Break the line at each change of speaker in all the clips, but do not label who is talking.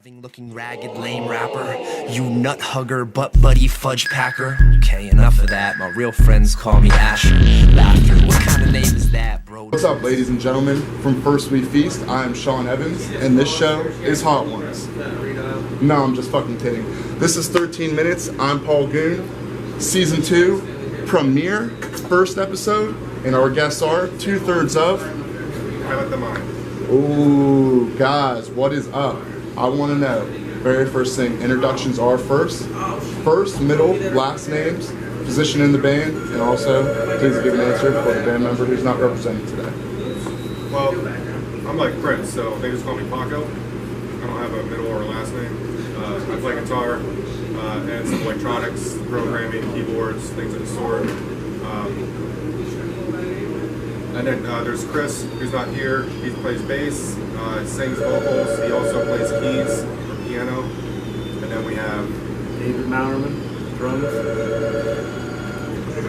Looking ragged, lame rapper, you nut hugger, butt buddy fudge packer. Okay, enough of that. My real friends call me Asher. Laughter, what kind of name is that, bro?
What's up, ladies and gentlemen? From First We Feast, I am Sean Evans, and this show is Hot Ones. No, I'm just fucking kidding. This is 13 Minutes. I'm Paul Goon. Season 2, premiere, first episode, and our guests are 2/3 of.
Pilot the Mind.
Ooh, guys, what is up? I want to know. Very first thing, introductions are first, middle, last names, position in the band, and also please give an answer for the band member who's not represented today.
Well, I'm like Prince, so they just call me Paco. I don't have a middle or a last name. I play guitar and some electronics, programming, keyboards, things of the sort. And then there's Chris, who's not here. He plays bass, sings vocals. He also plays keys or piano. And then we have
David Mowerman, drums.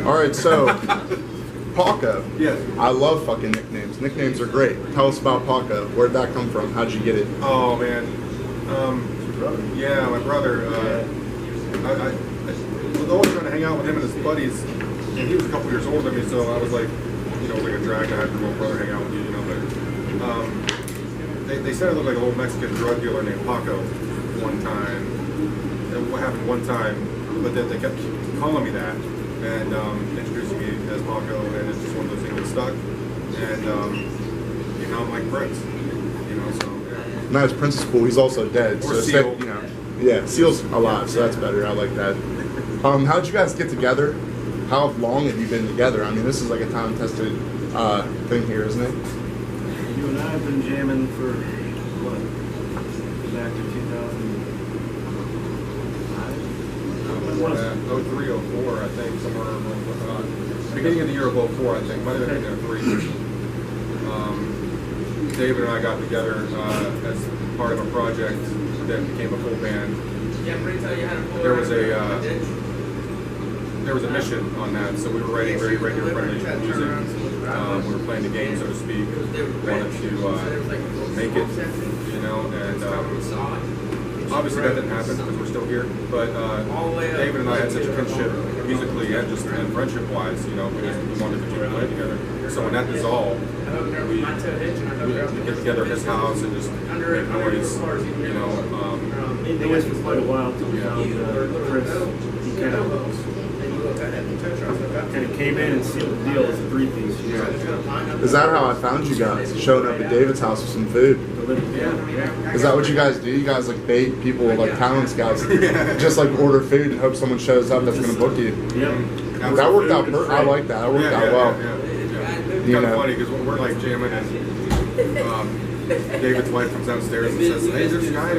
All right, so Paco.
Yes.
I love fucking nicknames. Nicknames are great. Tell us about Paco. Where'd that come from? How'd you get it?
Oh man, yeah, my brother. I was always trying to hang out with him and his buddies, and he was a couple years older than me, so I was like, you know, like a drag to have your little brother hang out with you, you know. But they said I looked like a little Mexican drug dealer named Paco one time. And what happened one time, but then they kept calling me that and introducing me as Paco, and it's just one of those things that stuck. And you know, I'm like Prince, you know, so. Yeah.
Nice, Prince is cool. He's also dead.
Or
So
Seal.
you know, yeah, Seal's alive, so that's better. I like that. How'd you guys get together? How long have you been together? I mean, this is like a time-tested thing here, isn't it?
You and I have been jamming for, what, back to 2005?
03, 04, I think, somewhere beginning of the year of 04, I think, might have been 03. David and I got together as part of a project that became a full band. There was a mission on that, so we were writing very radio friendly music. We were playing the game, so to speak. Wanted to make it, you know, and obviously that didn't happen because we're still here. But David and I had such a kinship musically and just and friendship-wise, you know, we wanted to continue playing together. So when that dissolved, we get together at his house and just make noise, you know.
It was for quite a while until we found Chris. He kind of came in and sealed the deal as a three-piece.
Is that how I found you guys? Showing up at David's house with some food?
Yeah.
Is that what you guys do? You guys like bait people like talent scouts? Just like order food and hope someone shows up that's going to book you?
Yeah.
That worked out. I like that. That worked out well.
Yeah. It's kind of funny because we're like jamming and David's wife comes downstairs and says, "Hey, there's a guy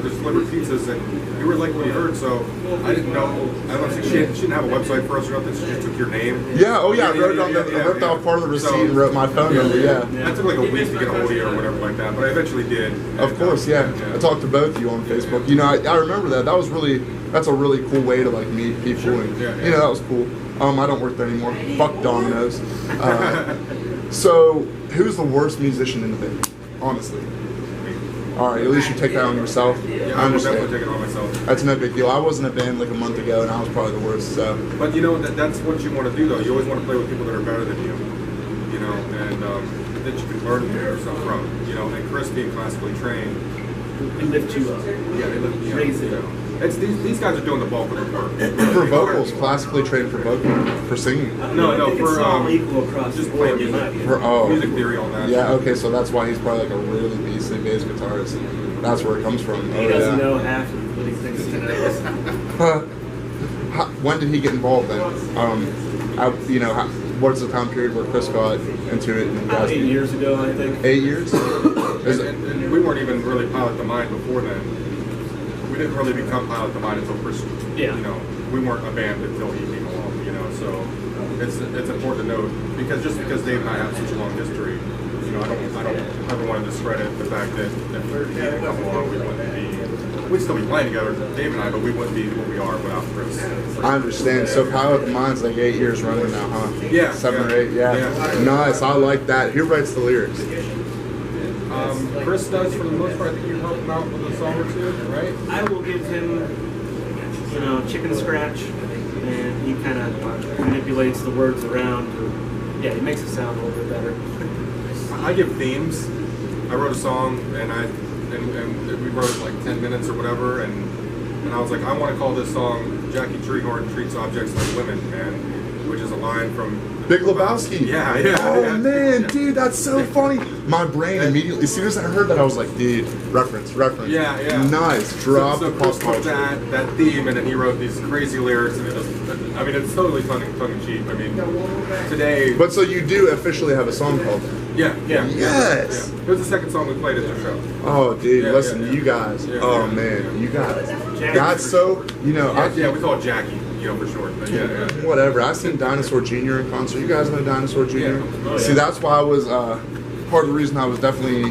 just delivered pizzas," and we were like what we heard, so I didn't know. I don't think she didn't have a website for us or nothing. She just took your name.
Yeah. Oh yeah. I wrote I ripped out part of the receipt and wrote my phone number. Yeah.
It took like a week to get a hold of you or whatever like that, but I eventually did.
Of course. Yeah. I talked to both of you on Facebook. You know, I remember that. That's a really cool way to like meet people, and you know that was cool. I don't work there anymore. Fuck Domino's. So, who's the worst musician in the band? Honestly. All right, at least you take that on yourself.
Yeah,
I
I will
understand.
definitely take it on myself.
That's no big deal. I was in a band like a month ago, and I was probably the worst. So.
But you know that's what you want to do, though. You always want to play with people that are better than you, you know, and that you can learn yourself from. You know, and Chris being classically trained,
They lift you up.
yeah, they lift me up.
Raise it.
You know. It's these guys are doing the bulk of the work.
For vocals, classically trained for for singing.
No,
It's
for
all equal across
just
the board.
playing music.
For
Music theory on that.
Yeah. Okay, so that's why he's probably like a really beastly bass guitarist. That's where it comes from.
He doesn't know half of what he thinks he knows.
When did he get involved then? What's the time period where Chris got into it? And you guys
8 years ago, I think.
8 years? Is it?
And we weren't even really Pilot the Mind before then. We didn't really become Pilot the Mind until Chris.
Yeah.
You know, we weren't a band until he came along. You know, so it's important to note because just because Dave and I have such a long history, you know, I don't ever want to discredit the fact that if he didn't come along, we'd still be playing together, Dave and I, but we wouldn't be what we are without Chris.
I understand. So Pilot the Mind's like 8 years running now, huh?
Yeah.
7 or 8, yeah. Nice, I like that. Who writes the lyrics?
Chris does for the most part. I think you help him out with a song or two, right?
I will give him, chicken scratch, and he kind of manipulates the words around. Yeah, he makes it sound a little bit better.
I give themes. I wrote a song, and we wrote like 10 minutes or whatever, and I was like, I want to call this song "Jackie Treehorn Treats Objects Like Women," man, which is a line from
Big Lebowski.
Yeah.
Oh man, dude, that's so funny. My brain immediately, as soon as I heard that, I was like, dude, reference.
Yeah.
Nice. Drop
So
the
Chris
pop
wrote
culture.
that theme, and then he wrote these crazy lyrics, and it's totally tongue in cheek. I mean, today.
But so you do officially have a song called
Yeah.
Yes.
It was the second song we played at the show.
Oh, dude,
Yeah,
listen,
yeah.
you guys.
Yeah,
Oh
yeah.
man, you guys. That's so,
Yeah, we call it Jackie, for short. But yeah.
whatever. I seen Dinosaur Jr. in concert. You guys know Dinosaur Jr.?
Yeah. Oh,
See,
yeah.
that's why I was part of the reason I was definitely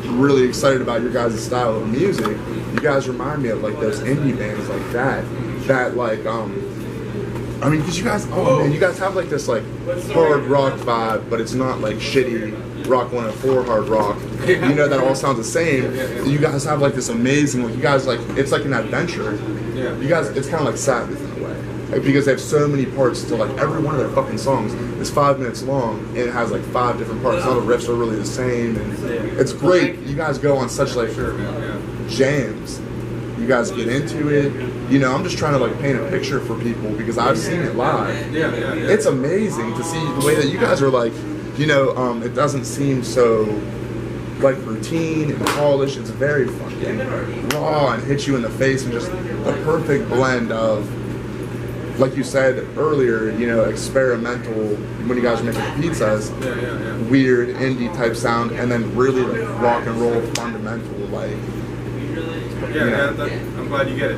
really excited about your guys' style of music. You guys remind me of like those indie bands like that. That like I mean, because you guys, you guys have like this like hard rock vibe, but it's not like shitty Rock 104 hard rock.
Yeah.
That all sounds the same.
Yeah.
You guys have like this amazing, like you guys like, it's like an adventure.
Yeah.
You guys, it's kind of like Sabbath in a way. Like, because they have so many parts to like every one of their fucking songs is 5 minutes long and it has like 5 different parts. All the riffs are really the same and it's great. You guys go on such like jams. You guys get into it. I'm just trying to like paint a picture for people because I've seen it live.
Yeah.
It's amazing to see the way that you guys are like, it doesn't seem so like routine and polished. It's very fucking raw and hits you in the face and just the perfect blend of, like you said earlier, experimental when you guys are making the pizzas,
Yeah.
weird indie type sound, and then really like rock and roll fundamental like.
I'm glad you get it.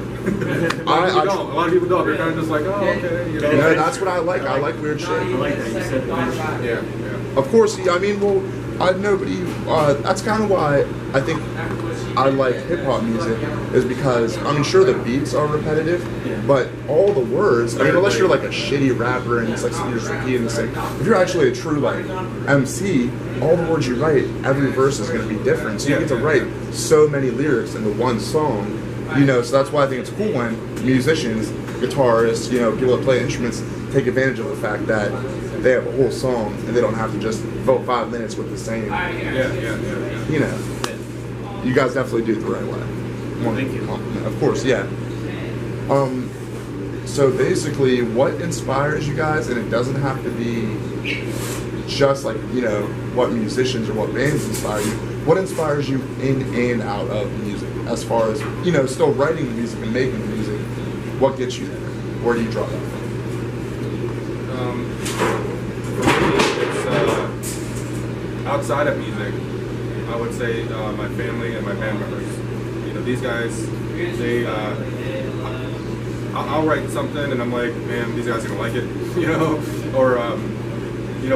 A lot of people don't. They're kind of just like, oh, okay.
That's what I like. I like weird shit.
I like that you said adventure.
Yeah.
Of course, nobody. That's kind of why I think I like hip hop music is because sure the beats are repetitive, but all the words. Unless you're like a shitty rapper and it's like you're just repeating the same. If you're actually a true like MC, all the words you write, every verse is going to be different. So you get to write so many lyrics into one song. So that's why I think it's cool when musicians, guitarists, people that play instruments take advantage of the fact that they have a whole song and they don't have to just vote 5 minutes with the same.
Yeah.
You guys definitely do it the right way.
Thank you.
Of course, yeah. So basically, what inspires you guys, and it doesn't have to be just like, what musicians or what bands inspire you. What inspires you in and out of music? As far as, still writing the music and making the music, what gets you there? Where do you draw that from?
For me, it's outside of music. I would say my family and my band members. These guys, they. I'll write something and I'm like, man, these guys are gonna like it,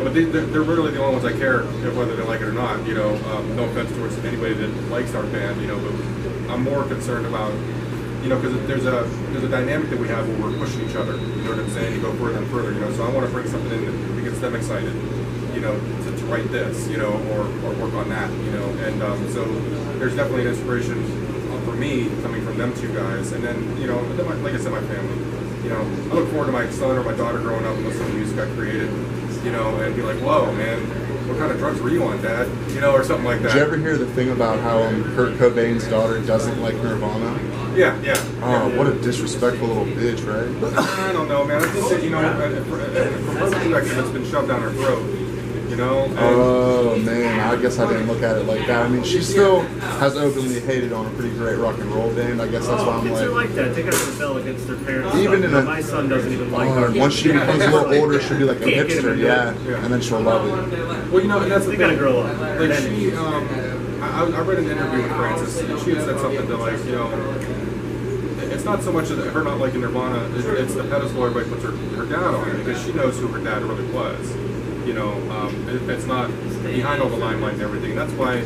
but they're really the only ones I care whether they like it or not. No offense towards anybody that likes our band, but I'm more concerned about, because there's a dynamic that we have where we're pushing each other. You know what I'm saying? You go further and further. So I want to bring something in that gets them excited. To write this, or work on that, and so there's definitely an inspiration for me coming from them two guys, and then like I said, my family. I look forward to my son or my daughter growing up and listening to music I created, and be like, whoa, man, what kind of drugs were you on, Dad? Or something like that.
Did you ever hear the thing about how Kurt Cobain's daughter doesn't like Nirvana?
Yeah.
What a disrespectful little bitch, right?
I don't know, man. I think that, from her perspective, it's been shoved down her throat.
Oh man, I guess I didn't look at it like that. She still has openly hated on a pretty great rock and roll band. I guess that's why I'm
Kids are
like.
like that. They got to rebel against their parents.
Even in a-
My son doesn't even like her.
Once she becomes a little older, she'll be like a
Can't get
hipster,
him
yeah,
into
and then she'll love it.
Well, and that's the
They
thing.
gotta grow up.
Like she, I read an interview with Frances, and she had said something to like, it's not so much of her not liking Nirvana, it's the pedestal everybody puts her dad on, because she knows who her dad really was. It's not behind all the limelight and everything. And that's why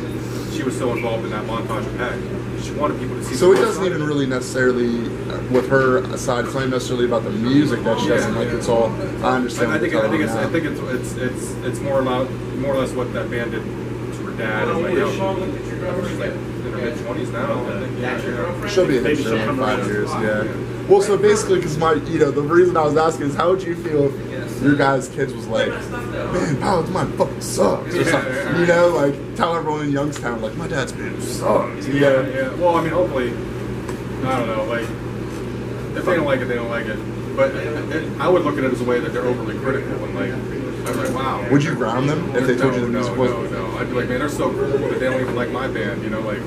she was so involved in that montage of Heck. She wanted people to see.
So it doesn't even really necessarily, with her aside, it's not necessarily about the music that she doesn't like. It's all, I understand.
I think it's more or less what that band did to her dad is like, yo, she's like in her mid-20s now. I think, yeah.
She'll be in it for like 5 years, yeah. Well, so basically, because the reason I was asking is, how would you feel if your guys' kids was like, man, Pilot's mine fucking sucks, or something, like, tell everyone in Youngstown, like, my dad's band sucks,
Yeah. Well, I mean, hopefully, I don't know, like, if they don't like it, they don't like it. But I would look at it as a way that they're overly critical and like, I'm like, wow.
Would you ground them if they told you the music wasn't?
No. I'd be like, man, they're so cool that they don't even like my band, like,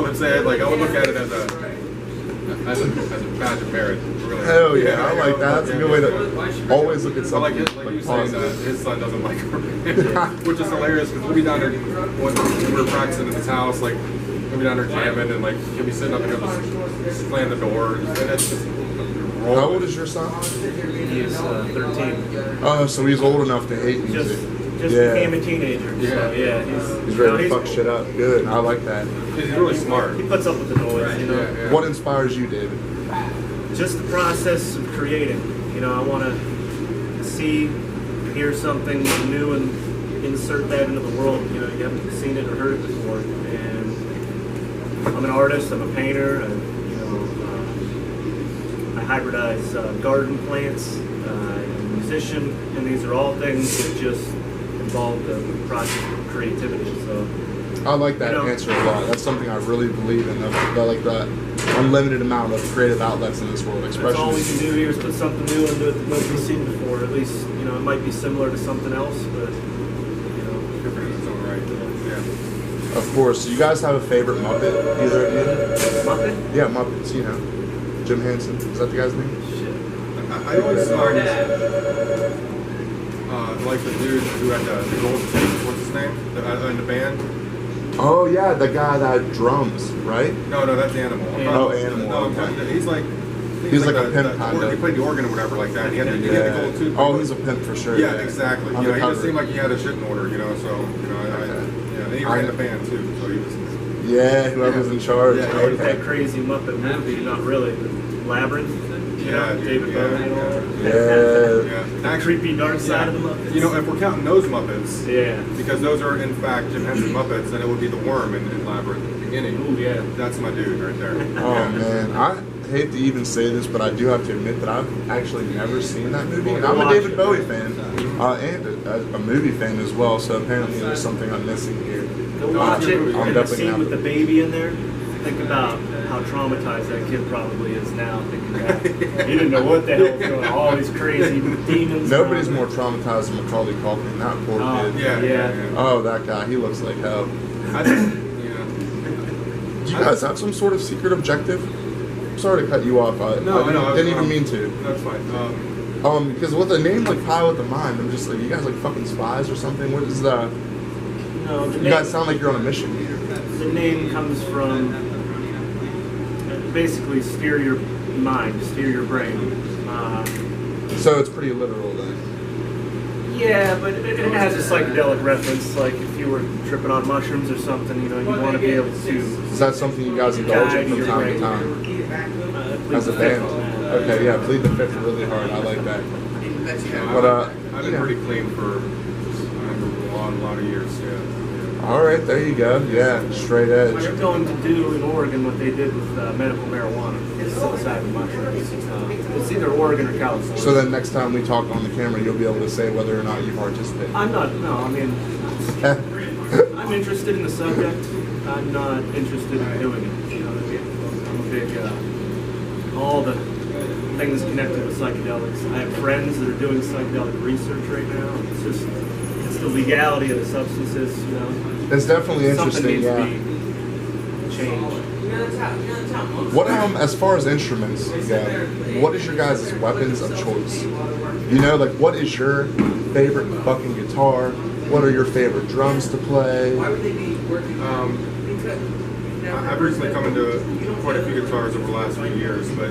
let's say, like, I would look at it as a badge of merit, really.
Hell yeah, I like that. That's a good way to always look at something
like you saying that his son doesn't like her band, which is hilarious because we'll be down there when we're practicing at his house, like, we'll be down there jamming and like he'll be sitting up and he'll just slam the door and that's just.
How old is your son?
He's 13.
Oh, so he's old enough to hate music.
Just became a teenager.
Yeah.
So, yeah.
He's ready to fuck shit up. Good. I like that.
He's really smart.
He puts up with the noise,
Yeah.
What inspires you, David?
Just the process of creating. I want to see, hear something new and insert that into the world. You haven't seen it or heard it before. And I'm an artist. I'm a painter. I hybridize garden plants. I'm a musician, and these are all things that just involve the process of creativity. So
I like that answer a lot. That's something I really believe in. The unlimited amount of creative outlets in this world.
That's all we
Expression.
can do here is put something new into it that nobody's seen before. At least it might be similar to something else, but
Different in its own right. Yeah.
Of course. Do you guys have a favorite Muppet? Either of you?
Muppet?
Yeah, Muppets. Jim Henson. Is that the guy's name?
I always like the dude who had the gold teeth. What's his name? In the band.
Oh yeah, the guy that drums, right?
No, that's Animal.
Animal.
No,
Okay.
he's like
a pimp kind of.
He played the organ or whatever like that. He had the gold tooth.
Oh, he's a pimp for sure.
Yeah, exactly. He
Undercover.
just seemed like he had a shit in order, So and he ran the band too. So he was.
Yeah, whoever's in charge.
Yeah,
Like
Okay.
that crazy Muppet movie, not really, but Labyrinth.
Yeah,
David
yeah,
Bowie.
Yeah.
That
Creepy dark side of the Muppets.
If we're counting those Muppets,
Yeah.
because those are in fact Jim Henson Muppets, then it would be the worm in Labyrinth at the beginning.
Ooh, yeah.
That's my dude right there.
Oh man, I hate to even say this, but I do have to admit that I've actually never seen that movie. And I'm a David Bowie fan, and a movie fan as well. So apparently there's something I'm missing here.
Go watch it.
I'm
And the
definitely
scene
gonna
with the baby in there. Think about how traumatized that kid probably is now. Thinking that he didn't know what the hell was going on. All these crazy demons.
Nobody's
around
more
there.
traumatized than Macaulay Culkin. That poor
Oh,
kid.
Yeah.
Oh, that guy. He looks like hell.
I think,
Do you guys have some sort of secret objective? I'm sorry to cut you off. I didn't even mean to.
That's fine.
Because with a name like Pilot the Mind, I'm just like, you guys like fucking spies or something? What is the...
No, the
You
name,
guys sound like you're on a mission.
the name comes from basically steer your mind, steer your brain.
So it's pretty literal then.
Yeah, but it has a psychedelic reference. Like if you were tripping on mushrooms or something, you want to be able to.
Is that something you guys indulge in from time to time? As a band? Okay, yeah, plead the fifth really hard. I like that. But
I've been pretty clean for a lot of years. Yeah.
all right, there you go. Yeah, straight
They're
edge.
going to do in Oregon what they did with medical marijuana, psilocybin mushrooms. It's either Oregon or California.
So then next time we talk on the camera, you'll be able to say whether or not you participate.
I'm not. No, I mean, I'm interested in the subject. I'm not interested in doing it. I'm a big all the things connected with psychedelics. I have friends that are doing psychedelic research right now. It's the legality of the substances.
It's definitely
Something
interesting,
needs
yeah.
to be changed.
What as far as instruments go, what is your guys' weapons of choice? Like what is your favorite fucking guitar? What are your favorite drums to play?
I've recently come into quite a few guitars over the last few years, but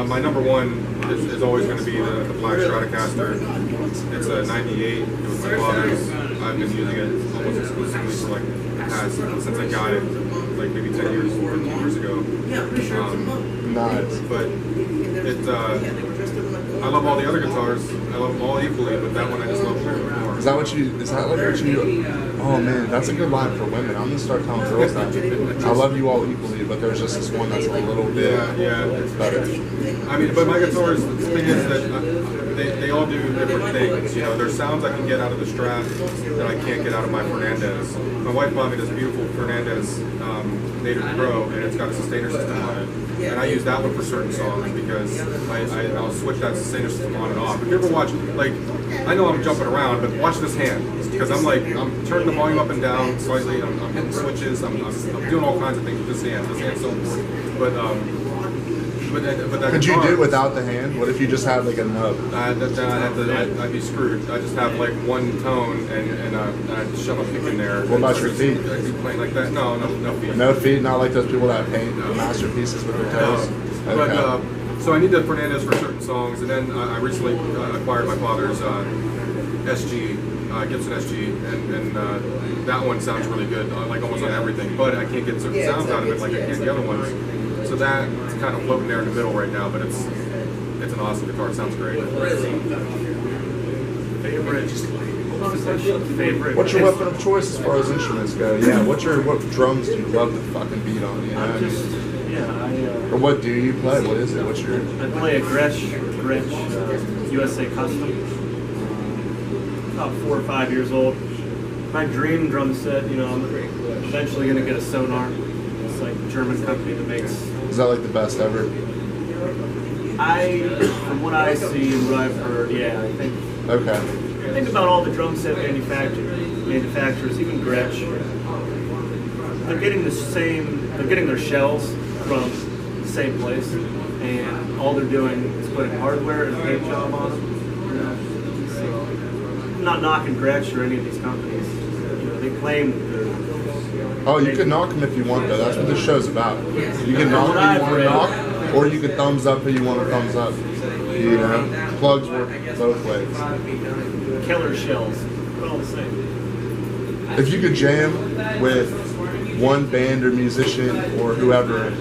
my number one is always going to be the Black Stratocaster. It's a 98. It was my father's. I've been using it almost exclusively for like the past, since I got it, like maybe 10 years, 15 years ago.
Nice.
But I love all the other guitars. I love them all equally, but that one I just love a little bit more.
Is that like what you Oh man, that's a good line for women. I'm gonna start telling girls that. I love you all equally, but there's just this one that's a little bit better.
I mean, but my guitars, the thing is that they all do different things. You know, there's sounds I can get out of the Strat that I can't get out of my Fernandez. My wife bought me this beautiful Fernandez Native Pro, and it's got a sustainer system on it. And I use that one for certain songs because I'll switch that sustainer system on and off. If you ever watch, like, I know I'm jumping around, but watch this hand. Because I'm turning the volume up and down slightly, I'm hitting switches, I'm doing all kinds of things with this hand. This hand's so important. But that
Could you
guitar,
do it without the hand? What if you just had like a nub?
I'd be screwed. I just have like one tone and I'd shove a pick in there.
What about your feet?
I'd be playing like that. No feet.
No feet, not like those people that paint masterpieces with their toes.
No. But so I need the Fernandez for certain songs, and then I recently acquired my father's SG. Gibson SG, and that one sounds really good, like almost on everything, but I can't get certain sounds out of it like I can the other ones. So that's kind of floating there in the middle right now, but it's an awesome guitar. It sounds great.
Favorite.
What's your weapon of choice as far as instruments go? Yeah, what drums do you love to fucking beat on? You know? Or what do you play? What is it? What's your?
I play a Gretsch USA Custom. About 4 or 5 years old. My dream drum set, you know, I'm eventually going to get a Sonar. It's like a German company that makes...
Is that like the best ever?
From what I see and what I've heard, yeah, I think...
Okay.
Think about all the drum set manufacturers, even Gretsch. They're getting their shells from the same place, and all they're doing is putting hardware and paint job on them. You know? So, I'm not knocking Gretsch or any of these companies. You know, they claim that they're...
Oh, you can knock them if you want, though. That's what this show's about. You can knock who you want to knock, or you can thumbs up who you want to thumbs up. You know, plugs work both ways.
Killer shells, but all the same.
If you could jam with one band or musician or whoever,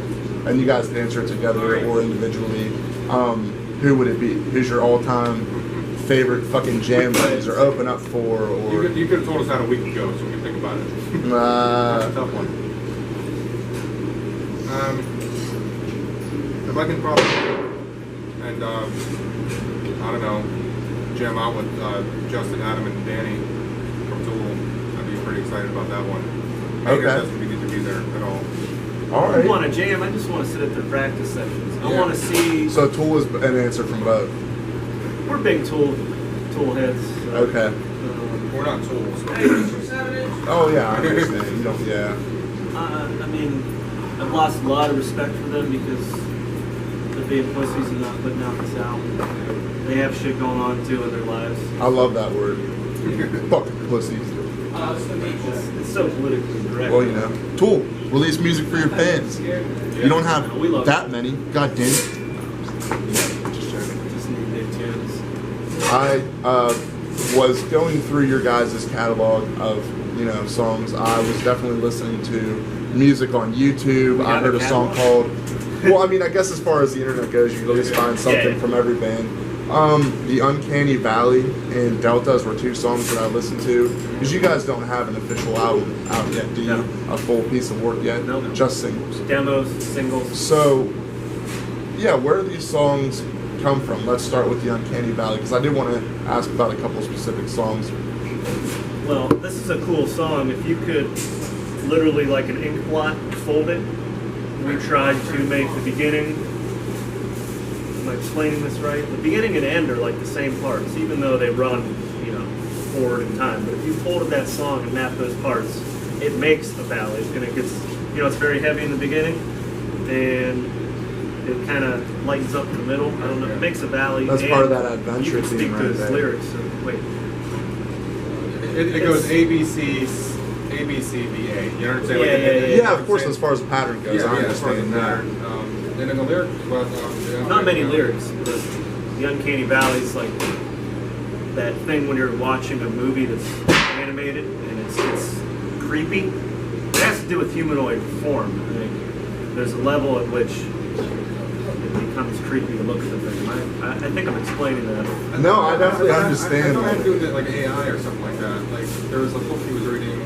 and you guys could answer it together or individually, who would it be? Who's your all-time favorite fucking jam buddies or open up for? Or
You could have told us that a week ago, so we can think about it. That's a tough one. If I can probably and I don't know, jam out with Justin, Adam, and Danny from Tool, I'd be pretty excited about that one.
Okay.
It doesn't need to be there at all.
all
I
right.
want to jam, I just want to sit at their practice sessions. I want to see...
So Tool is an answer from both.
We're big Tool heads. So,
Okay.
We're not tools.
Oh yeah, I understand. You don't. Yeah.
I mean, I've lost a lot of respect for them because they're being pussies and not putting out this album. They have shit going on too in their lives.
I love that word. Fucking pussies.
It's so politically correct.
Well, you know, Tool, release music for your fans. You don't have
We love
that many. God damn it.
Just need big tunes.
I was going through your guys' catalog of, you know, songs. I was definitely listening to music on YouTube. I heard a song called, well, I mean, I guess as far as the internet goes, you can at least find something from every band. The Uncanny Valley and Deltas were two songs that I listened to. Because you guys don't have an official album out yet, do you?
No.
A full piece of work yet?
No.
Just singles.
Demos, singles.
So, yeah, where do these songs come from? Let's start with the Uncanny Valley, because I did want to ask about a couple specific songs.
Well, this is a cool song. If you could literally, like an ink blot, fold it. We tried to make the beginning. Am I explaining this right? The beginning and end are like the same parts, even though they run, you know, forward in time. But if you folded that song and mapped those parts, it makes a ballad, and it gets, you know, it's very heavy in the beginning, and it kind of lightens up in the middle. I don't know. It makes a valley.
That's
and
part of that adventure
you can
theme
speak
right
those
there.
lyrics. So, wait.
It goes A, B, C, A, B, C, B, A. You understand?
Yeah, of course, as far as the pattern goes, I
as far as
understand
the
that.
pattern. And in the lyrics, well,
Not many lyrics. The Uncanny Valley is like that thing when you're watching a movie that's animated and it's creepy. It has to do with humanoid form. I think there's a level at which it becomes creepy to look at the thing. I think I'm explaining that.
No, I definitely understand.
I thought I was doing it like AI or something like that. Like there was a book he was reading.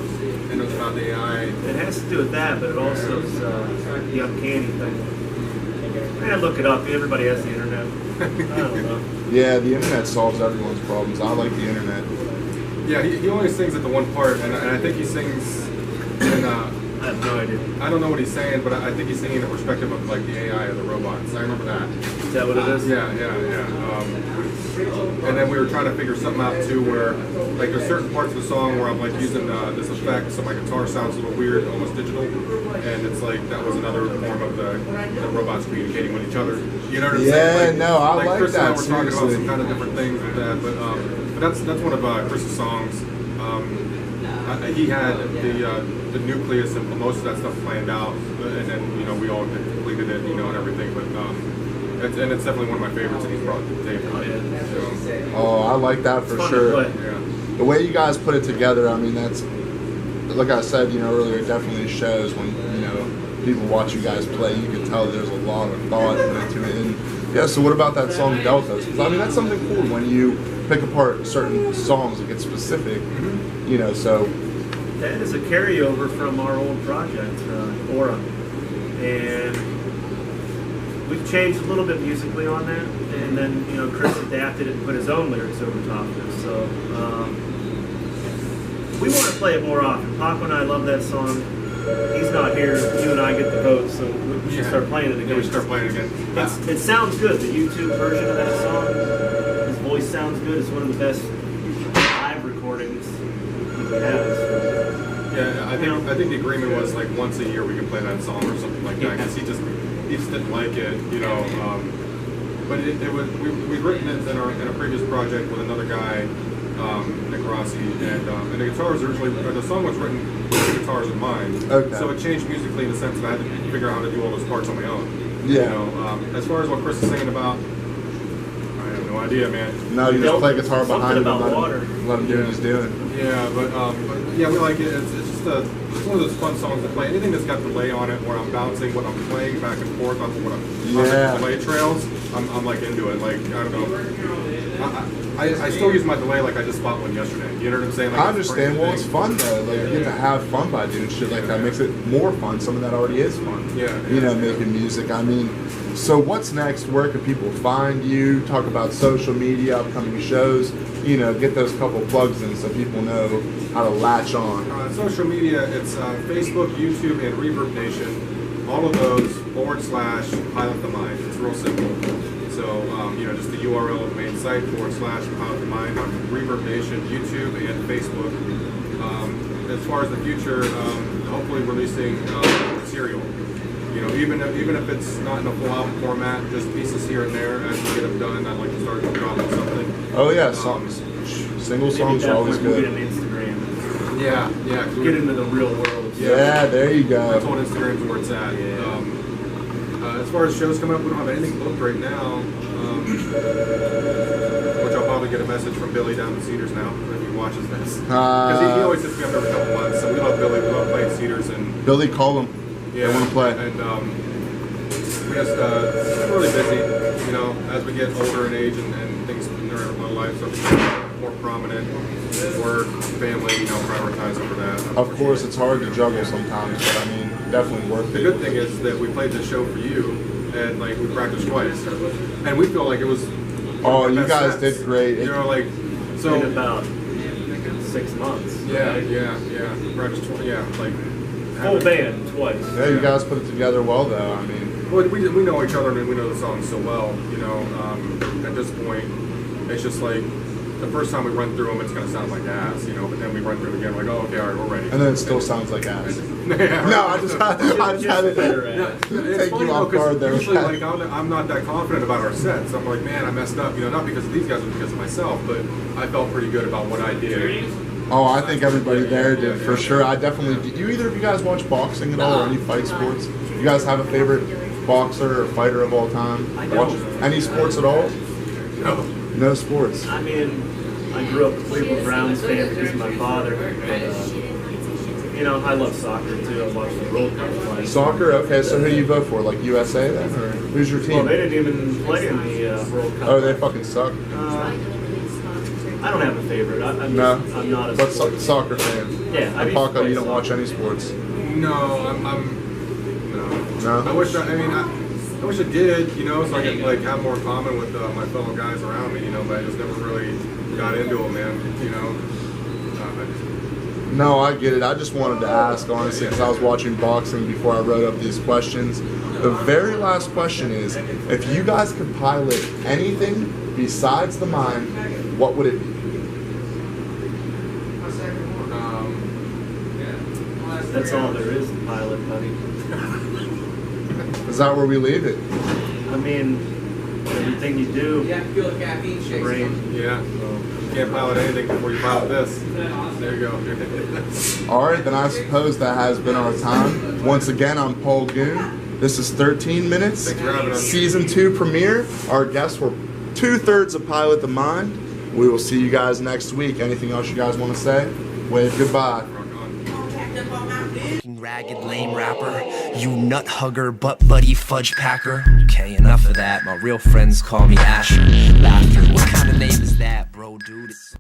about the AI.
It has to do with that, but it also is the uncanny thing. Man, look it up. Everybody has the internet. I don't know.
Yeah, the internet solves everyone's problems. I like the internet.
Yeah, he always sings at the one part, and I think he sings in,
I have no idea.
I don't know what he's saying, but I think he's singing in the perspective of like the AI or the robots. I remember that.
Is that what it is?
Yeah. And then we were trying to figure something out too, where like there's certain parts of the song where I'm like using this effect, so my guitar sounds a little weird, almost digital, and it's like that was another form of the robots communicating with each other. You know what I'm saying?
Yeah, no, I like
Chris
that.
and I were talking about
Seriously.
some kind of different things with that, but that's one of Chris's songs. He had the nucleus and most of that stuff planned out, and then we all completed it, and everything. But and it's definitely one of my favorites that he's brought to the table.
Oh, yeah.
So,
Oh, I like that for
Fun to
sure.
play.
yeah.
The way you guys put it together, I mean, that's, like I said, earlier, it definitely shows when, people watch you guys play. You can tell there's a lot of thought into it. And yeah, so what about that song Deltas? Because, I mean, that's something cool when you pick apart certain songs that get specific, so.
That is a carryover from our old project, Aura. And we've changed a little bit musically on that. And then, Chris adapted it and put his own lyrics over top of it. So, we want to play it more often. Paco and I love that song. He's not here. You and I get the vote, so we should start playing it again.
Yeah, we should start playing it again.
It sounds good. The YouTube version of that song, his voice sounds good. It's one of the best live recordings he has.
Yeah, I think the agreement was like once a year we could play that song or something like that, because he just didn't like it, But it was we'd written it in a previous project with another guy, Nick Rossi, and the guitars originally, the song was written with the guitars in mind.
Okay.
So it changed musically in the sense that I had to figure out how to do all those parts on my own.
Yeah.
As far as what Chris is singing about, I have no idea, man.
No, you just play guitar
Something
behind him and
about water.
let him do what he's doing.
Yeah, but yeah, we like it. It's just it's one of those fun songs to play. Anything that's got delay on it, where I'm bouncing what I'm playing back and forth off of what I'm on the delay trails, I'm like into it. Like, I don't know. I still use my delay like I just bought one yesterday. You know what I'm saying? Like,
I understand. Well, it's fun though. Like you get to have fun by doing shit like that. Makes it more fun. Some of that already is fun.
Yeah.
Making music. I mean, so what's next? Where can people find you? Talk about social media, upcoming shows. Get those couple plugs in so people know how to latch on.
Social media, it's Facebook, YouTube, and Reverb Nation. All of those / Pilot the Mind. It's real simple. So, just the URL of the main site / Pilot the Mind on Reverb Nation, YouTube, and Facebook. As far as the future, hopefully releasing material. Even if it's not in a full album format, just pieces here and there as we get them done. I'd like to start dropping something.
Oh yeah, songs. Single songs are always
Get
good.
on Instagram.
Yeah.
Get into the real world.
Yeah, there you
That's
go.
what Instagram's where it's at.
Yeah.
As far as shows coming up, we don't have anything booked right now. Which I'll probably get a message from Billy down in Cedars now if he watches this. Because he always hits me up every couple months. So we love Billy. We love playing Cedars and
Billy, call him.
yeah,
They want to play.
And we just been really busy. As we get older in age and things in our lives are more prominent. Work, family, prioritize over that.
Of course, it's hard to juggle sometimes, but I mean, definitely worth
The
it.
good thing is that we played this show for you, and like we practiced twice, and we feel like it was.
Oh,
one of the
you
best
guys
sets.
did great.
In
In about 6 months.
Yeah,
right?
yeah. Practiced like
Full band twice.
Yeah, you guys put it together well, though. I mean,
Well, we know each other and we know the songs so well. At this point, it's just like the first time we run through them, it's gonna sound like ass, but then we run through them again, like, oh, okay, all right, we're ready.
and then it still sounds like ass.
Yeah,
No, I just had it.
better
Yeah,
at.
it's
Take
funny
you
though,
off guard
because
there.
usually like I'm not that confident about our sets. I'm like, man, I messed up. Not because of these guys, but because of myself. But I felt pretty good about what I did.
Oh, I think everybody there did for sure. I definitely. Do either of you guys watch boxing at all, or any fight sports? You guys have a favorite boxer or fighter of all time?
I
Watch
don't.
any sports at all?
No.
No sports.
I mean, I grew up a Cleveland Browns fan because of my father. But, I love soccer too. I watched the World Cup play.
Soccer. Okay, so who do you vote for? Like USA then, or who's your
Well,
team?
they didn't even play in the World Cup.
Oh, they fucking suck.
I I don't have a favorite. I'm
No?
I'm not a
But
sports.
soccer fan.
Yeah, I
And
used to
Paco,
play
you don't watch
soccer.
any sports?
No, no.
No?
I wish I wish I did, you know, so I could like have more in common with my fellow guys around me, you know, but I just never really got into them, man, you know.
No, I get it. I just wanted to ask, honestly, because I was watching boxing before I wrote up these questions. The very last question is, if you guys could pilot anything besides the mind, what would it be?
That's all there is to pilot, buddy.
Is that where we leave it?
I mean, everything you do, brain.
Yeah, you can't pilot anything before you pilot this. There you go.
All right, then I suppose that has been our time. Once again, I'm Paul Goon. This is 13 Minutes,
Thanks for having us.
Season 2 premiere. Our guests were 2/3 of Pilot the Mind. We will see you guys next week. Anything else you guys want to say? Wave goodbye.
Ragged lame rapper, you nut hugger, butt buddy fudge packer. Okay, enough of that. My real friends call me Asher. Laughter. What kind